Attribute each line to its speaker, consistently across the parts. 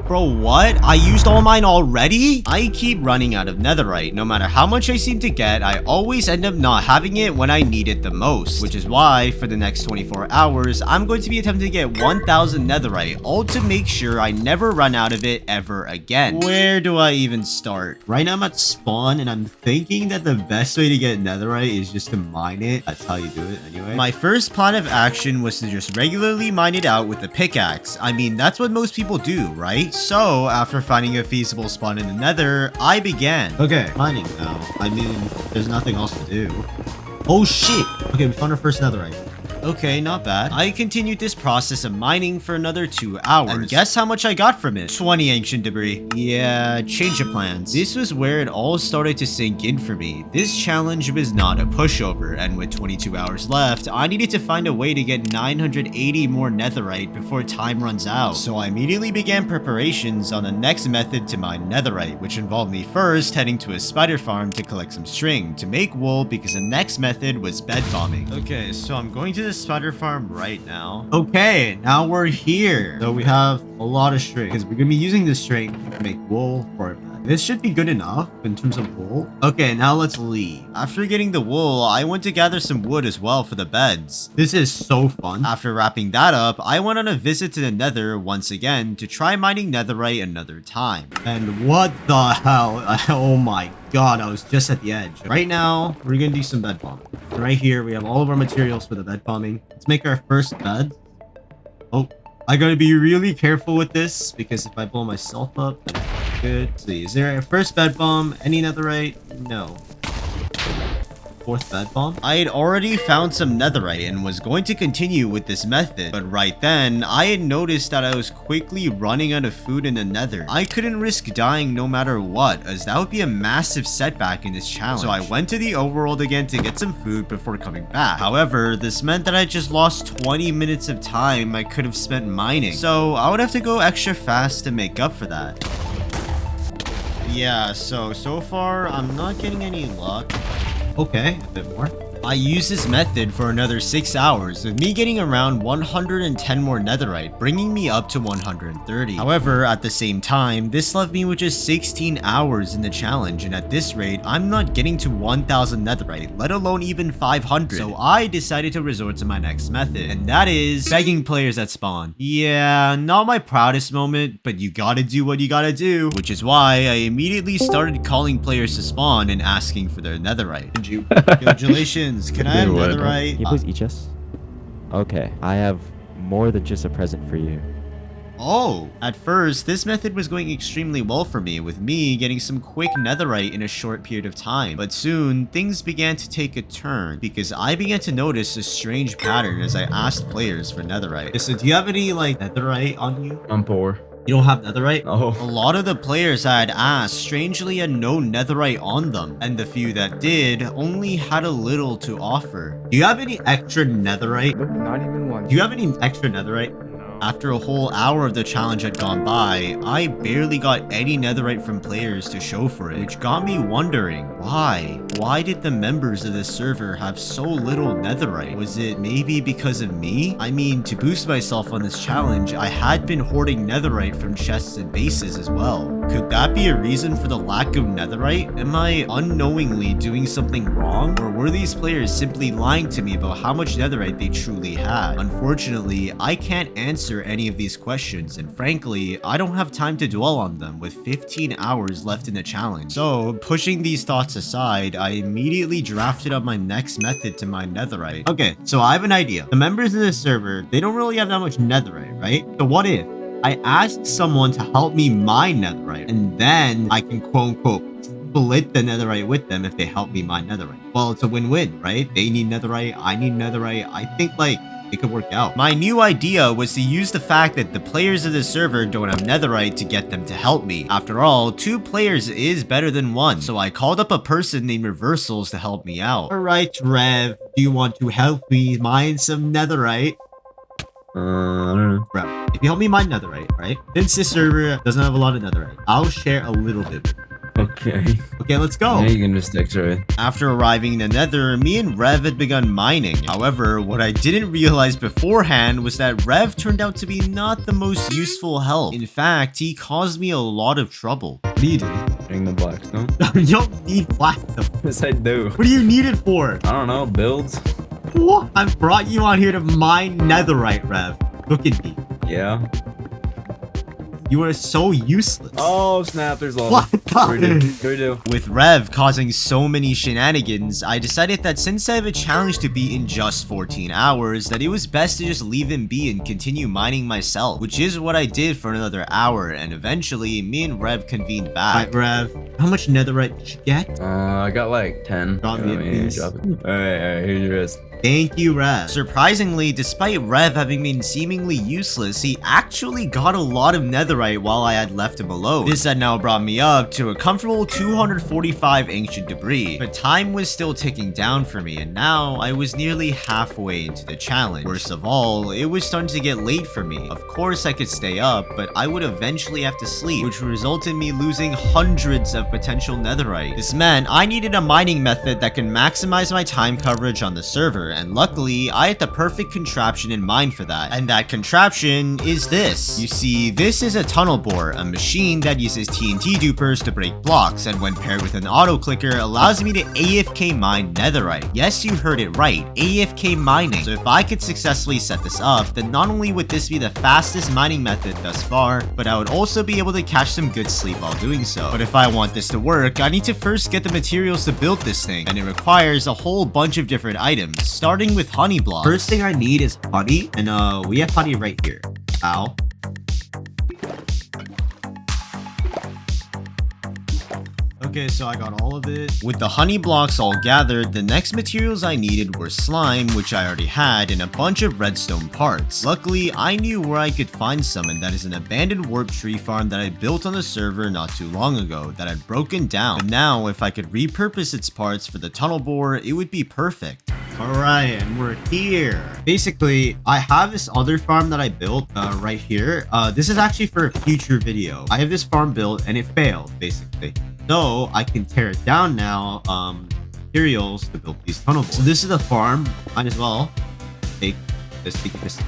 Speaker 1: Bro, what? I used all mine already? I keep running out of netherite. No matter how much I seem to get, I always end up not having it when I need it the most. Which is why, for the next 24 hours, I'm going to be attempting to get 1000 netherite, all to make sure I never run out of it ever again. Where do I even start? Right now I'm at spawn, and I'm thinking that the best way to get netherite is just to mine it. That's how you do it anyway. My first plan of action was to just regularly mine it out with a pickaxe. I mean, that's what most people do, right? So, after finding a feasible spawn in the nether, I began. Okay, mining now. I mean, there's nothing else to do. Oh shit! Okay, we found our first netherite. Okay, not bad. I continued this process of mining for another 2 hours. And guess how much I got from it? 20 ancient debris. Yeah, change of plans. This was where it all started to sink in for me. This challenge was not a pushover, and with 22 hours left, I needed to find a way to get 980 more netherite before time runs out. So I immediately began preparations on the next method to mine netherite, which involved me first heading to a spider farm to collect some string to make wool, because the next method was bed bombing. Okay, so I'm going to the spider farm right now. Okay, now we're here. So we have a lot of string because we're gonna be using this string to make wool for it. This should be good enough in terms of wool. Okay, now let's leave. After getting the wool, I went to gather some wood as well for the beds. This is so fun. After wrapping that up, I went on a visit to the nether once again to try mining netherite another time. And what the hell? Oh my god, I was just at the edge. Right now, we're gonna do some bed bombing. Right here, we have all of our materials for the bed bombing. Let's make our first bed. Oh, I gotta be really careful with this because if I blow myself up, good. Let's see, is there a first bed bomb? Any netherite? No. Fourth bed bomb? I had already found some netherite and was going to continue with this method, but right then, I had noticed that I was quickly running out of food in the nether. I couldn't risk dying no matter what, as that would be a massive setback in this challenge. So I went to the overworld again to get some food before coming back. However, this meant that I just lost 20 minutes of time I could have spent mining. So I would have to go extra fast to make up for that. Yeah, so far, I'm not getting any luck. Okay, a bit more. I used this method for another 6 hours, with me getting around 110 more netherite, bringing me up to 130. However, at the same time, this left me with just 16 hours in the challenge, and at this rate, I'm not getting to 1000 netherite, let alone even 500. So I decided to resort to my next method, and that is begging players at spawn. Yeah, not my proudest moment, but you gotta do what you gotta do, which is why I immediately started calling players to spawn and asking for their netherite. Congratulations. Can I have netherite?
Speaker 2: Can you please eat us? Okay, I have more than just a present for you.
Speaker 1: Oh, at first, this method was going extremely well for me, with me getting some quick netherite in a short period of time. But soon, things began to take a turn, because I began to notice a strange pattern as I asked players for netherite. So do you have any, like, netherite on you?
Speaker 3: I'm poor.
Speaker 1: You don't have netherite?
Speaker 3: Oh.
Speaker 1: A lot of the players I had asked strangely had no netherite on them, and the few that did only had a little to offer. Do you have any extra netherite?
Speaker 3: Nope, not even one.
Speaker 1: Do you have any extra netherite? After a whole hour of the challenge had gone by, I barely got any netherite from players to show for it, which got me wondering, why? Why did the members of this server have so little netherite? Was it maybe because of me? I mean, to boost myself on this challenge, I had been hoarding netherite from chests and bases as well. Could that be a reason for the lack of netherite? Am I unknowingly doing something wrong? Or were these players simply lying to me about how much netherite they truly had? Unfortunately, I can't answer any of these questions, and frankly, I don't have time to dwell on them with 15 hours left in the challenge. So, pushing these thoughts aside, I immediately drafted up my next method to mine netherite. Okay, so I have an idea. The members of this server, they don't really have that much netherite, right? So what if I asked someone to help me mine netherite, and then I can quote-unquote split the netherite with them if they help me mine netherite? Well, it's a win-win, right? They need netherite, I need netherite. I think, like, it could work out. My new idea was to use the fact that the players of the server don't have netherite to get them to help me. After all, 2 players is better than 1, so I called up a person named Reversals to help me out. Alright, Rev, do you want to help me mine some netherite?
Speaker 3: I don't know.
Speaker 1: Bro, if you help me mine netherite, right? Since this server doesn't have a lot of netherite, I'll share a little bit with you.
Speaker 3: Okay.
Speaker 1: Okay, let's go.
Speaker 3: Yeah, you can just extra it.
Speaker 1: After arriving in the Nether, me and Rev had begun mining. However, what I didn't realize beforehand was that Rev turned out to be not the most useful help. In fact, he caused me a lot of trouble. What are you doing?
Speaker 3: Bring the blocks, no?
Speaker 1: You don't need black though.
Speaker 3: Yes, I do.
Speaker 1: What do you need it for?
Speaker 3: I don't know, builds?
Speaker 1: What? I brought you on here to mine Netherite, Rev. Look at me.
Speaker 3: Yeah.
Speaker 1: You are so useless.
Speaker 3: Oh, snap, there's lava.
Speaker 1: What?
Speaker 3: What do we do?
Speaker 1: With Rev causing so many shenanigans, I decided that since I have a challenge to beat in just 14 hours, that it was best to just leave him be and continue mining myself, which is what I did for another hour, and eventually, me and Rev convened back. Alright, Rev, how much Netherite did you get?
Speaker 3: I got like 10.
Speaker 1: Drop me a piece.
Speaker 3: Drop it. Alright, here's your wrist.
Speaker 1: Thank you, Rev. Surprisingly, despite Rev having been seemingly useless, he actually got a lot of Netherite while I had left him alone. This had now brought me up to a comfortable 245 ancient debris, but time was still ticking down for me, and now I was nearly halfway into the challenge. Worst of all, it was starting to get late for me. Of course I could stay up, but I would eventually have to sleep, which would result in me losing hundreds of potential Netherite. This meant I needed a mining method that can maximize my time coverage on the server, and luckily, I had the perfect contraption in mind for that. And that contraption is this. You see, this is a tunnel bore, a machine that uses TNT dupers to break blocks, and when paired with an auto clicker, allows me to AFK mine Netherite. Yes, you heard it right, AFK mining. So if I could successfully set this up, then not only would this be the fastest mining method thus far, but I would also be able to catch some good sleep while doing so. But if I want this to work, I need to first get the materials to build this thing, and it requires a whole bunch of different items, starting with honey blocks. First thing I need is honey, and we have honey right here. Ow. Okay, so I got all of it. With the honey blocks all gathered, the next materials I needed were slime, which I already had, and a bunch of redstone parts. Luckily, I knew where I could find some, and that is an abandoned warp tree farm that I built on the server not too long ago that had broken down. But now, if I could repurpose its parts for the tunnel bore, it would be perfect. Alright, and we're here. Basically, I have this other farm that I built right here. This is actually for a future video. I have this farm built and it failed, basically. So I can tear it down now, materials to build these tunnel boards. So this is the farm. Might as well take this,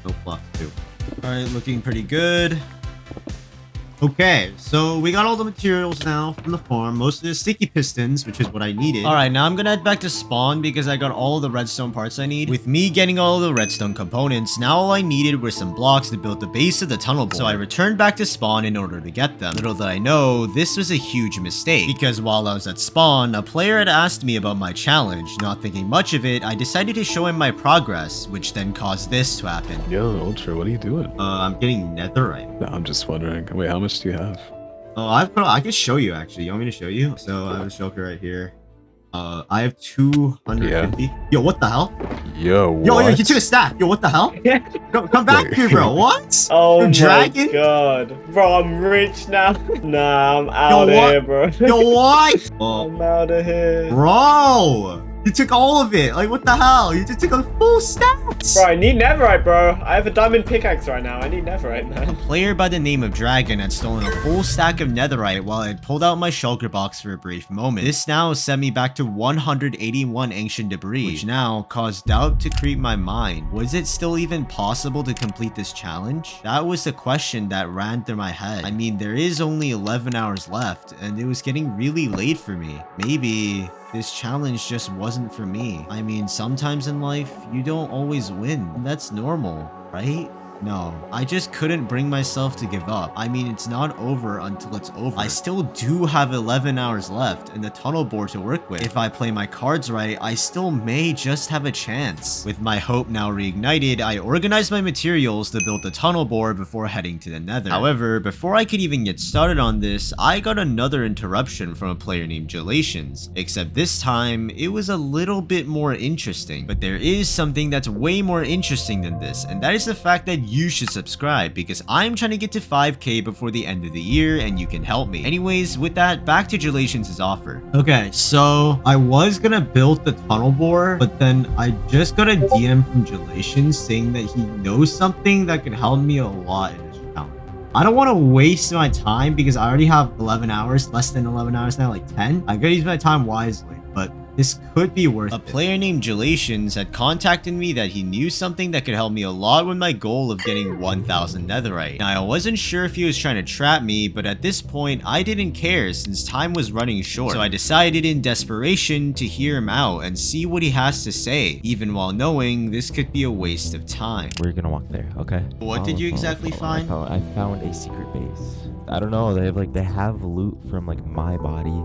Speaker 1: no plus too. Alright, looking pretty good. Okay, so we got all the materials now from the farm, most of the sticky pistons, which is what I needed. All right, now I'm gonna head back to spawn because I got all of the redstone parts I need. With me getting all of the redstone components, now all I needed were some blocks to build the base of the tunnel board. So I returned back to spawn in order to get them. Little did I know, this was a huge mistake because while I was at spawn, a player had asked me about my challenge. Not thinking much of it, I decided to show him my progress, which then caused this to happen.
Speaker 4: Yo, Ultra, what are you doing?
Speaker 1: I'm getting netherite.
Speaker 4: No, I'm just wondering. Wait, how much do you have?
Speaker 1: Oh, I can show you actually. You want me to show you? So I have a shulker right here. I have 250.
Speaker 4: Yeah.
Speaker 1: Yo, what the hell?
Speaker 4: Yo, what?
Speaker 1: Yo, you took a stack. Yo, what the hell? Come back
Speaker 4: Wait.
Speaker 1: here, bro. What?
Speaker 5: Oh
Speaker 1: You're
Speaker 5: my
Speaker 1: dragging?
Speaker 5: god. Bro, I'm rich now. Nah, I'm out of
Speaker 1: what?
Speaker 5: here, bro.
Speaker 1: Yo, what? Oh,
Speaker 5: I'm out of here.
Speaker 1: bro. You took all of it. Like, what the hell? You just took a full stack.
Speaker 5: Bro, I need netherite, bro. I have a diamond pickaxe right now. I need netherite, man.
Speaker 1: A player by the name of Dragon had stolen a full stack of netherite while I had pulled out my shulker box for a brief moment. This now sent me back to 181 ancient debris, which now caused doubt to creep my mind. Was it still even possible to complete this challenge? That was the question that ran through my head. I mean, there is only 11 hours left, and it was getting really late for me. Maybe this challenge just wasn't for me. I mean, sometimes in life, you don't always win, and that's normal, right? No, I just couldn't bring myself to give up. I mean, it's not over until it's over. I still do have 11 hours left and the tunnel board to work with. If I play my cards right, I still may just have a chance. With my hope now reignited, I organized my materials to build the tunnel board before heading to the nether. However, before I could even get started on this, I got another interruption from a player named Jalations. Except this time, it was a little bit more interesting. But there is something that's way more interesting than this, and that is the fact that you should subscribe because I'm trying to get to 5k before the end of the year and you can help me. Anyways, with that, back to Jalations' offer. Okay, so I was gonna build the tunnel bore, but then I just got a DM from Jalations saying that he knows something that could help me a lot in this challenge. I don't want to waste my time because I already have 11 hours, less than 11 hours now, like 10. I gotta use my time wisely, but this could be worth it. A player named Jalations had contacted me that he knew something that could help me a lot with my goal of getting 1000 netherite. Now, I wasn't sure if he was trying to trap me, but at this point, I didn't care since time was running short. So I decided in desperation to hear him out and see what he has to say, even while knowing this could be a waste of time.
Speaker 2: We're gonna walk there, okay?
Speaker 1: What did you exactly find?
Speaker 2: I found a secret base. I don't know. They have loot from like my body.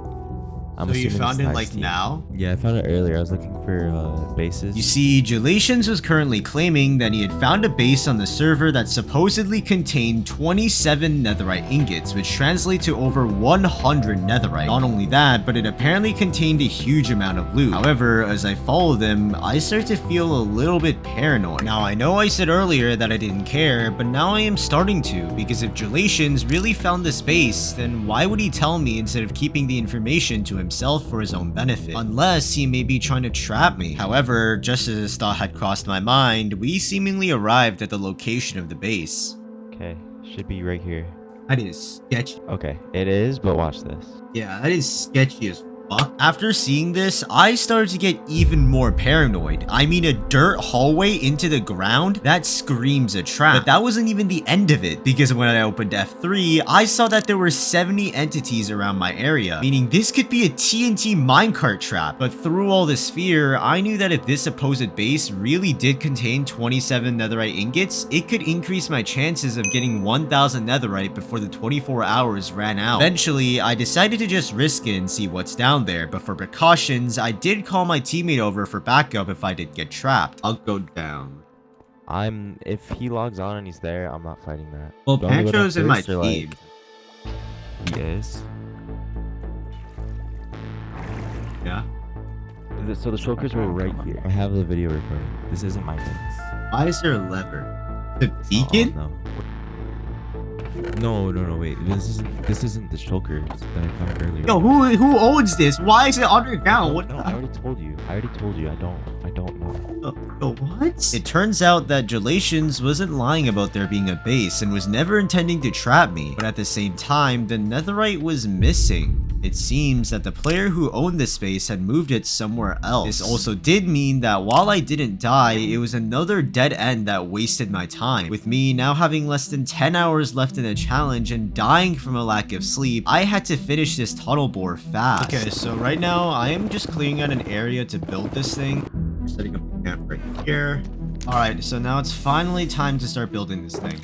Speaker 1: So you found it like now?
Speaker 2: Yeah, I found it earlier. I was looking for bases.
Speaker 1: You see, Jalations was currently claiming that he had found a base on the server that supposedly contained 27 netherite ingots, which translate to over 100 netherite. Not only that, but it apparently contained a huge amount of loot. However, as I followed them, I started to feel a little bit paranoid. Now, I know I said earlier that I didn't care, but now I am starting to, because if Jalations really found this base, then why would he tell me instead of keeping the information to himself for his own benefit? Unless he may be trying to trap me. However, just as this thought had crossed my mind, we seemingly arrived at the location of the base.
Speaker 2: Okay, should be right here.
Speaker 1: That is sketchy.
Speaker 2: Okay, it is, but watch this.
Speaker 1: Yeah, that is sketchy as fuck. After seeing this, I started to get even more paranoid. I mean, a dirt hallway into the ground? That screams a trap. But that wasn't even the end of it, because when I opened F3, I saw that there were 70 entities around my area, meaning this could be a TNT minecart trap. But through all this fear, I knew that if this supposed base really did contain 27 netherite ingots, it could increase my chances of getting 1000 netherite before the 24 hours ran out. Eventually, I decided to just risk it and see what's down there, but for precautions, I did call my teammate over for backup if I did get trapped. I'll go down.
Speaker 2: If he logs on and he's there, I'm not fighting that.
Speaker 1: Well,
Speaker 2: Do you want me to go
Speaker 1: Pancho's in my
Speaker 2: first, or,
Speaker 1: team.
Speaker 2: He is.
Speaker 1: Yeah.
Speaker 2: So the shulkers were right here. I have the video recording. This isn't my base.
Speaker 1: Why is there a lever? The beacon?
Speaker 2: No. No, wait. This isn't the shulkers that I found earlier.
Speaker 1: Yo, who owns this? Why is it underground? What?
Speaker 2: No, I already told you. I don't know.
Speaker 1: What? It turns out that Jalations wasn't lying about there being a base and was never intending to trap me, but at the same time, the netherite was missing. It seems that the player who owned this space had moved it somewhere else. This also did mean that while I didn't die, it was another dead end that wasted my time. With me now having less than 10 hours left in the challenge and dying from a lack of sleep, I had to finish this tunnel bore fast. Okay, so right now I am just clearing out an area to build this thing. Setting up the camp right here. Alright, so now it's finally time to start building this thing.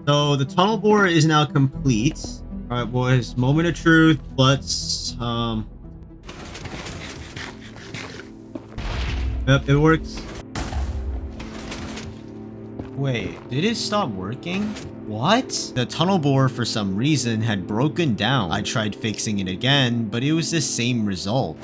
Speaker 1: So the tunnel bore is now complete. Alright, boys, moment of truth. Let's, Yep, it works. Wait, did it stop working? What? The tunnel bore, for some reason, had broken down. I tried fixing it again, but it was the same result.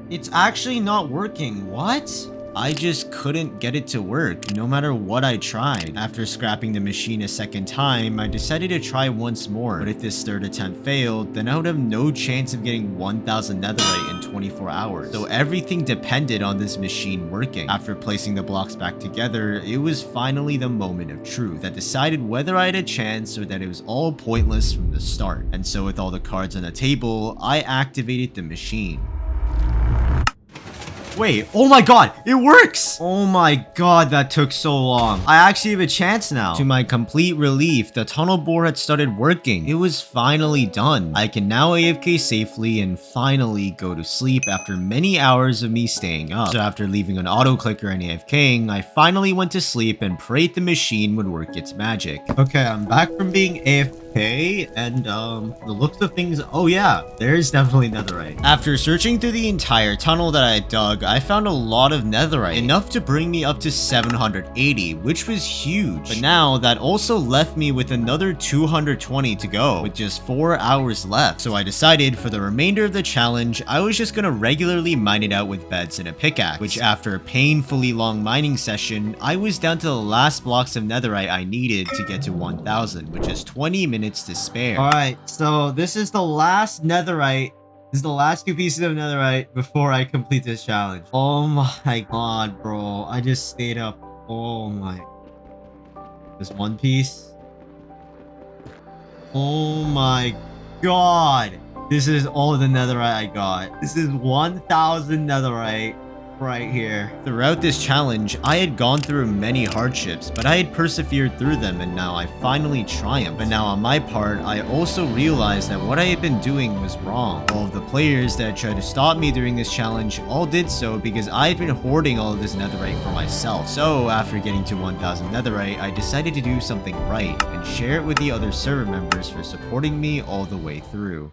Speaker 1: It's actually not working. What? I just couldn't get it to work, no matter what I tried. After scrapping the machine a second time, I decided to try once more. But if this third attempt failed, then I would have no chance of getting 1000 netherite in 24 hours. So everything depended on this machine working. After placing the blocks back together, it was finally the moment of truth that decided whether I had a chance or that it was all pointless from the start. And so with all the cards on the table, I activated the machine. Wait, oh my god, it works! Oh my god, that took so long. I actually have a chance now. To my complete relief, the tunnel bore had started working. It was finally done. I can now AFK safely and finally go to sleep after many hours of me staying up. So after leaving an auto clicker and AFKing, I finally went to sleep and prayed the machine would work its magic. Okay, I'm back from being AFK. And the looks of things, oh yeah, there's definitely netherite. After searching through the entire tunnel that I had dug, I found a lot of netherite, enough to bring me up to 780, which was huge. But now that also left me with another 220 to go, with just 4 hours left. So I decided for the remainder of the challenge, I was just gonna regularly mine it out with beds and a pickaxe, which after a painfully long mining session, I was down to the last blocks of netherite I needed to get to 1000, which is 20 minutes to spare. Alright, so this is the last netherite. This is the last 2 pieces of netherite before I complete this challenge. Oh my god, bro. I just stayed up. Oh my. There's 1 piece. Oh my god. This is all the netherite I got. This is 1,000 netherite right here. Throughout this challenge, I had gone through many hardships, but I had persevered through them and now I finally triumphed. But now on my part, I also realized that what I had been doing was wrong. All of the players that tried to stop me during this challenge all did so because I had been hoarding all of this netherite for myself. So after getting to 1,000 netherite, I decided to do something right and share it with the other server members for supporting me all the way through.